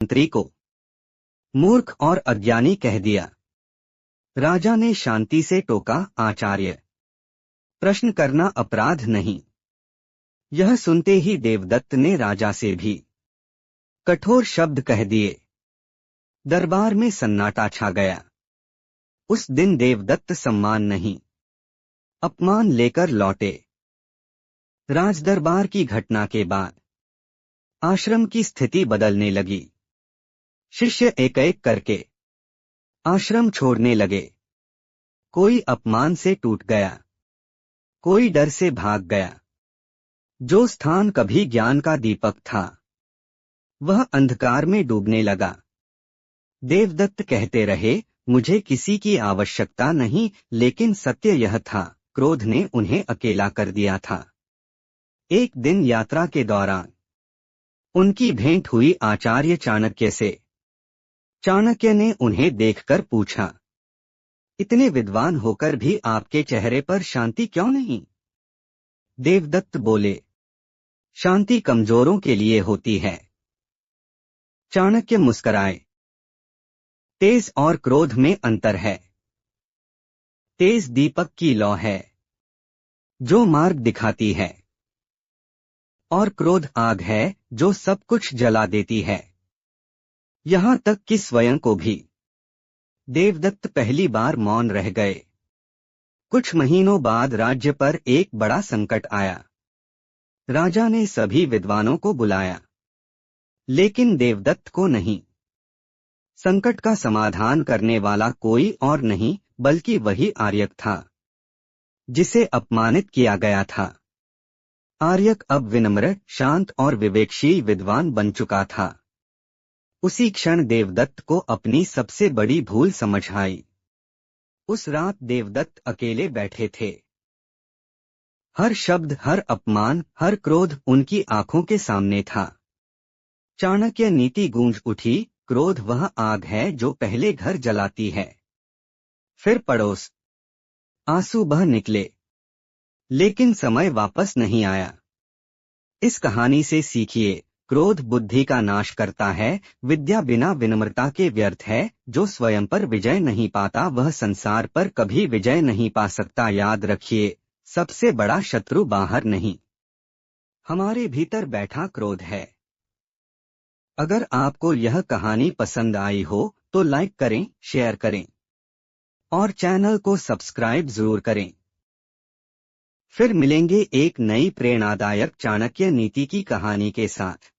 मंत्री को मूर्ख और अज्ञानी कह दिया। राजा ने शांति से टोका, आचार्य, प्रश्न करना अपराध नहीं। यह सुनते ही देवदत्त ने राजा से भी कठोर शब्द कह दिए। दरबार में सन्नाटा छा गया। उस दिन देवदत्त सम्मान नहीं, अपमान लेकर लौटे। राजदरबार की घटना के बाद आश्रम की स्थिति बदलने लगी। शिष्य एक एक करके आश्रम छोड़ने लगे। कोई अपमान से टूट गया, कोई डर से भाग गया। जो स्थान कभी ज्ञान का दीपक था, वह अंधकार में डूबने लगा। देवदत्त कहते रहे, मुझे किसी की आवश्यकता नहीं, लेकिन सत्य यह था, क्रोध ने उन्हें अकेला कर दिया था। एक दिन यात्रा के दौरान उनकी भेंट हुई आचार्य चाणक्य से। चाणक्य ने उन्हें देखकर पूछा, इतने विद्वान होकर भी आपके चेहरे पर शांति क्यों नहीं? देवदत्त बोले, शांति कमजोरों के लिए होती है। चाणक्य मुस्कराए। तेज और क्रोध में अंतर है। तेज दीपक की लौ है, जो मार्ग दिखाती है, और क्रोध आग है, जो सब कुछ जला देती है, यहां तक कि स्वयं को भी। देवदत्त पहली बार मौन रह गए। कुछ महीनों बाद राज्य पर एक बड़ा संकट आया। राजा ने सभी विद्वानों को बुलाया, लेकिन देवदत्त को नहीं। संकट का समाधान करने वाला कोई और नहीं, बल्कि वही आर्यक था, जिसे अपमानित किया गया था। आर्यक अब विनम्र, शांत और विवेकशील विद्वान बन चुका था। उसी क्षण देवदत्त को अपनी सबसे बड़ी भूल समझ आई। उस रात देवदत्त अकेले बैठे थे। हर शब्द, हर अपमान, हर क्रोध उनकी आंखों के सामने था। चाणक्य नीति गूंज उठी, क्रोध वह आग है जो पहले घर जलाती है, फिर पड़ोस। आंसू बह निकले, लेकिन समय वापस नहीं आया। इस कहानी से सीखिए, क्रोध बुद्धि का नाश करता है, विद्या बिना विनम्रता के व्यर्थ है। जो स्वयं पर विजय नहीं पाता, वह संसार पर कभी विजय नहीं पा सकता। याद रखिए, सबसे बड़ा शत्रु बाहर नहीं, हमारे भीतर बैठा क्रोध है। अगर आपको यह कहानी पसंद आई हो तो लाइक करें, शेयर करें और चैनल को सब्सक्राइब जरूर करें। फिर मिलेंगे एक नई प्रेरणादायक चाणक्य नीति की कहानी के साथ।